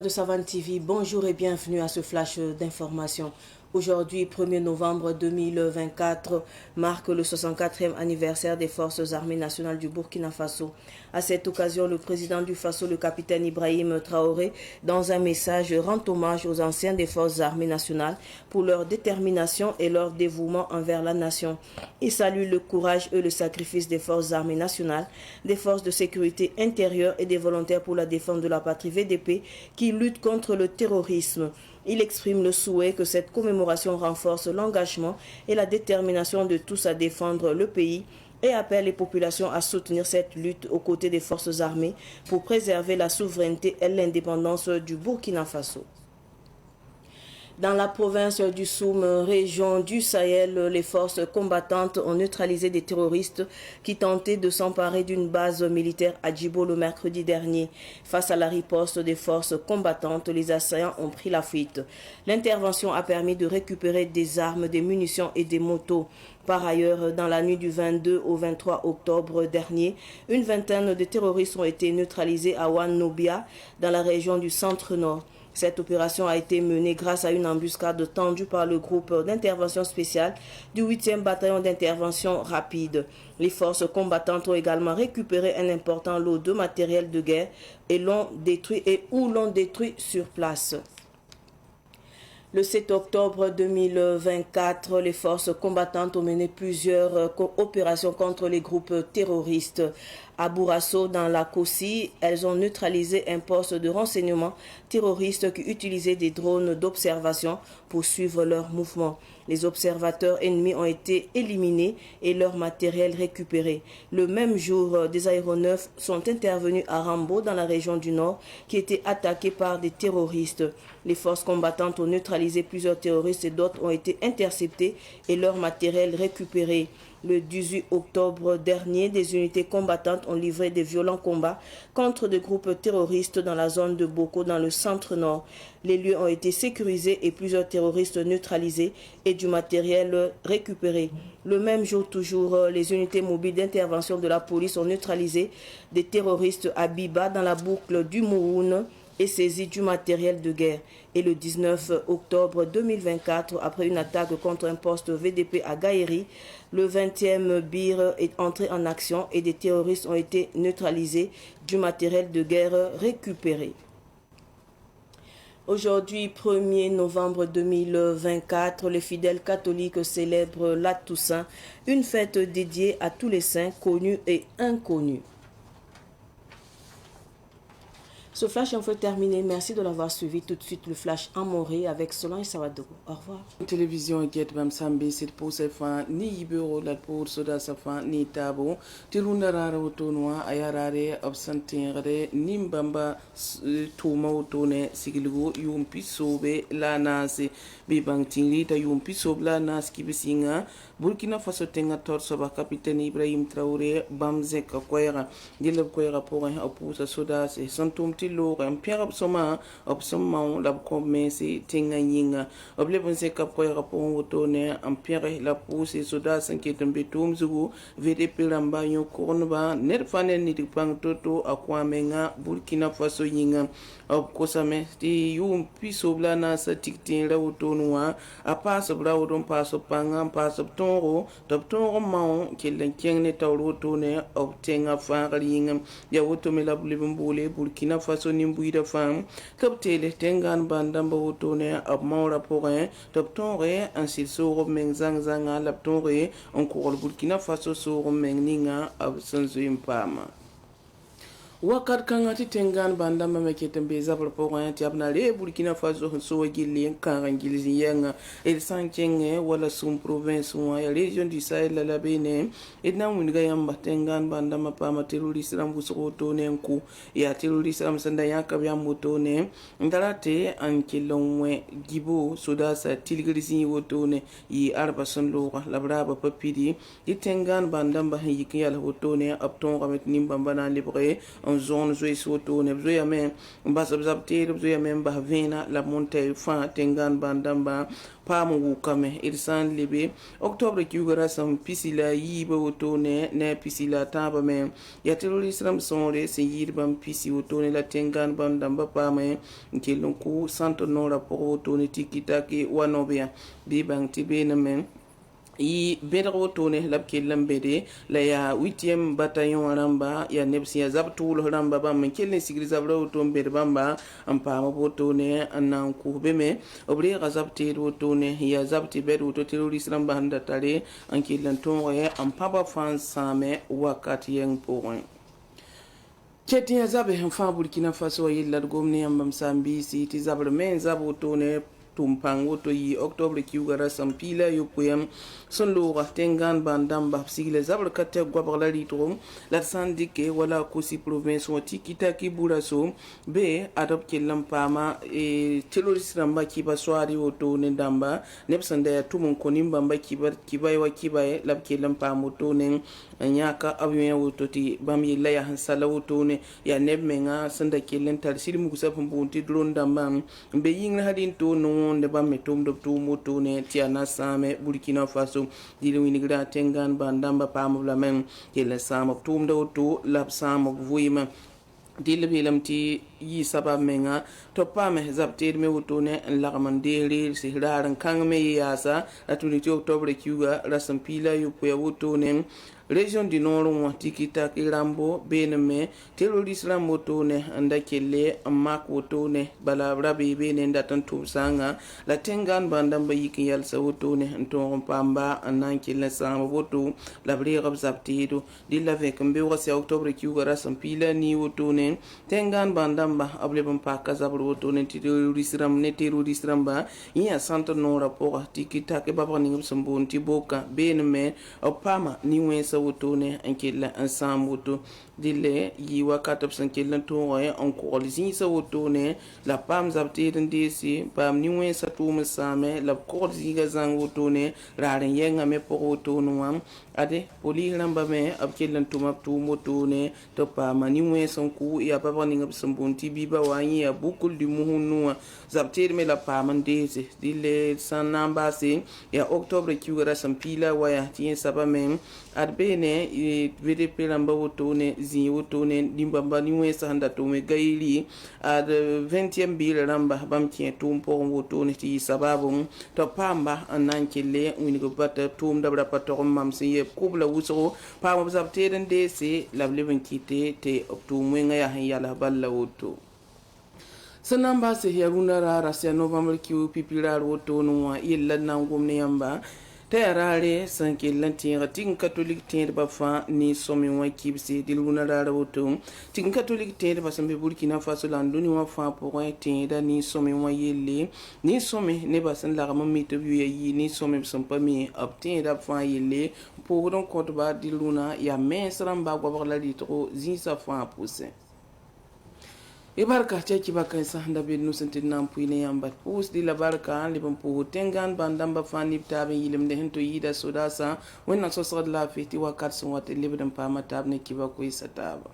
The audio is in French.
De Savane TV, bonjour et bienvenue à ce flash d'information. Aujourd'hui, 1er novembre 2024, marque le 64e anniversaire des forces armées nationales du Burkina Faso. À cette occasion, le président du Faso, le capitaine Ibrahim Traoré, dans un message, rend hommage aux anciens des forces armées nationales pour leur détermination et leur dévouement envers la nation. Il salue le courage et le sacrifice des forces armées nationales, des forces de sécurité intérieure et des volontaires pour la défense de la patrie VDP qui luttent contre le terrorisme. Il exprime le souhait que cette commémoration renforce l'engagement et la détermination de tous à défendre le pays et appelle les populations à soutenir cette lutte aux côtés des forces armées pour préserver la souveraineté et l'indépendance du Burkina Faso. Dans la province du Soum, région du Sahel, les forces combattantes ont neutralisé des terroristes qui tentaient de s'emparer d'une base militaire à Djibo le mercredi dernier. Face à la riposte des forces combattantes, les assaillants ont pris la fuite. L'intervention a permis de récupérer des armes, des munitions et des motos. Par ailleurs, dans la nuit du 22 au 23 octobre dernier, une vingtaine de terroristes ont été neutralisés à Wanobia, dans la région du centre-nord. Cette opération a été menée grâce à une embuscade tendue par le groupe d'intervention spéciale du 8e bataillon d'intervention rapide. Les forces combattantes ont également récupéré un important lot de matériel de guerre et l'ont détruit sur place. Le 7 octobre 2024, les forces combattantes ont mené plusieurs opérations contre les groupes terroristes. À Bourasso, dans la Kossi, elles ont neutralisé un poste de renseignement terroriste qui utilisait des drones d'observation pour suivre leurs mouvements. Les observateurs ennemis ont été éliminés et leur matériel récupéré. Le même jour, des aéronefs sont intervenus à Rambo, dans la région du Nord, qui était attaquée par des terroristes. Les forces combattantes ont neutralisé plusieurs terroristes et d'autres ont été interceptés et leur matériel récupéré. Le 18 octobre dernier, des unités combattantes ont livré des violents combats contre des groupes terroristes dans la zone de Boko, dans le centre-nord. Les lieux ont été sécurisés et plusieurs terroristes neutralisés et du matériel récupéré. Le même jour toujours, les unités mobiles d'intervention de la police ont neutralisé des terroristes à Biba, dans la boucle du Mouhoun, et saisi du matériel de guerre. Et le 19 octobre 2024, après une attaque contre un poste VDP à Gaïri, le 20e BIR est entré en action et des terroristes ont été neutralisés, du matériel de guerre récupéré. Aujourd'hui, 1er novembre 2024, les fidèles catholiques célèbrent la Toussaint, une fête dédiée à tous les saints connus et inconnus. Ce flash est enfin terminé. Merci de l'avoir suivi. Tout de suite, le flash en Morée avec Solange Sawadogo. Au revoir. Télévision Get Bam Sambi, c'est pour ce fan, ni Ibero, la pour Soda Safan, ni Tabo, Tirundarara Otonoa, Ayarare, Absentire, Nimbamba, Toma Otone, Sigilgo, Yumpi Sobe, La Nase, Bibang Tinglita, Yumpi Sob, La Nas, Kibisinga, Burkina Faso Tenga Torsoba, Capitaine Ibrahim Traoré, Bamzeka Kwera, Dilab Kwera pour un opus Soda, c'est Santum Tilo, un Pierre Absoma, Absoma, la Commerce, Tenga Yinga, Oblebon se Capoeira pour un retourner en Pierre la pousse et Soda s'inquiète un bétum Zugu, VDP Lamba, Yon Koronba, Nerfanen Nidipang Toto, Aquamenga, Burkina Faso Yinga, Ob Kosame, Yum Piso Blana, Satiktin, la Autonoa, a pass of Laudon, pass of Panga, pass of Toro, Top Toro Mount, Killing King Netao Tone, of Tenga Faring, Yawotomela Bulibumbule, Burkina Faso Nimbuida Fam, Top Tele Tengan Bandamba Tone, of Maura Porin, Top Tonre, ainsi Soro Meng Zang Zanga, Laptonre, encore le Burkina Faso Soro Meng Ninga, of Sanzuim Pama. Wakat kangati tengan banda mamekete mbeza pour tiabnale Burkina Faso so gili karangili yenga el sankenge wala sum province wa ya région du Sahel la bene edna winiga yamba tengan banda mapama terroriste rambuso tonenku ya terroriste ramsanda yaka yamutone ndalate ankilonwe gibo sodasa tilgrisi wotone yi arba sonlo la braba papidi itengan banda mba yiki yala wotone apton ramet nimbamba na libre n zon zoe soto ne zoya me ba zab tere zoya me ba vena la monte fa tengan bandamba pamu wukame irsan libe octobre kiugara sam pisila yiba woto ne pisila taba me ya terrorist ram sonre se yirbam pisi woto ne la tengan bandamba pame kelon ku santo no rapport woto ne tikitaki wanobia bi bang tibe na men yi bedre wotone lab kellam bede la ya 8e bataillon ramba ya nebsi ya zabtul ramba ba men kelle sigri zabra woton bede bamba am pama wotone anan ku beme obri gazabte wotone ya zabti bede woto terrorist ramba handa tare an kellan ton ya am paba fan same wakati yang point keti ya zabe fa burkina faso yilla gomni am sambi siti zabre men zabotone tumpang woto yi octobre kiugara sampila yopuyam son loga tengan bandam ba sigle zabr katte gwabala litro la sandike wala kosi province wati kitaki buraso be adop kellam pama e terrorist ramba kiba swari woto ne damba nepsanda tumun konimba mba kibai wa kibai lab kellam pamo to ne nyaka avion woto ti bam yilla ya hansala woto ne ya nebmenga sanda kellen tar silmu kusapum bunti drone damba be yinga hadin to no de ba metum do tu moto ne tiana same burkina faso dilwini gra tengan bandamba pamula men kele sam tum do to lab sam vuima dilbilam ti yi sabab menga to pame zabtir me wutone lagman deri si hiraran kan me yasa atuni ti octobre kiuga rasam pila yu po wutone région du nord mo tikita kirambo beneme terrorist ram wotone andakele mak wotone bala rabi bene ndatan sanga la tengan bandam bayiki yal sa wotone nton pamba anankele sama woto la brigab zabtido dilla vek mbe wasi octobre kiuga rasam pila ni wotone tengan bandam ba ablebam pa kazabro wotone terrorist ram ne terrorist ram ba ya santo no rapport tikita ke baba ni sambon tiboka beneme opama ni wensa wotone ankela ensemble woto dile yi wakatap sankela to waye on ko olzin sa wotone la pam zabte ndesi pam ni wen sa to musame la ko ziga zang wotone raren yenga me po wotono wam ade poli ramba me abkelen to map to motone to pam ni wen son ku ya papa ni ngab sambonti biba wani ya bukul di muhunu zabte me la pam ndesi dile sanamba se ya octobre kiura sampila waya tien saba men adbene vede pelamba wotone zi wotone dimbamba ni wesa handa to me gaili ad 20e bil ramba bam tien tumpo wotone ti sababu to pamba anankele wini go bata tum dabra pato mam se ye kubla wuso pamba zabte den desi lableben kite te optumu nga ya yala balla woto sanamba se yaruna rara se november ki pipira woto no illa nangum ne yamba terare sanke lantin tin catholique tin ba fa ni somi wa kibse diluna rara woto tin catholique tin ba sambe burkina faso landuni wa fa pour tin da ni somi wa yelle ni somi ne ba san la ma mi to yi ni somi son pa mi obtin da fa yelle pour donc compte ba diluna ya men sram ba gwa la litro zin sa fa pousser ibarka ceki bakan sa handa be nusantin nan puine yamba pus di la barka li ban pu tengan bandam ba fani tabe yilim de hento yida sodasa wannan so sad la fiti wakat sun wata libdan pama tabne kiba ko isataba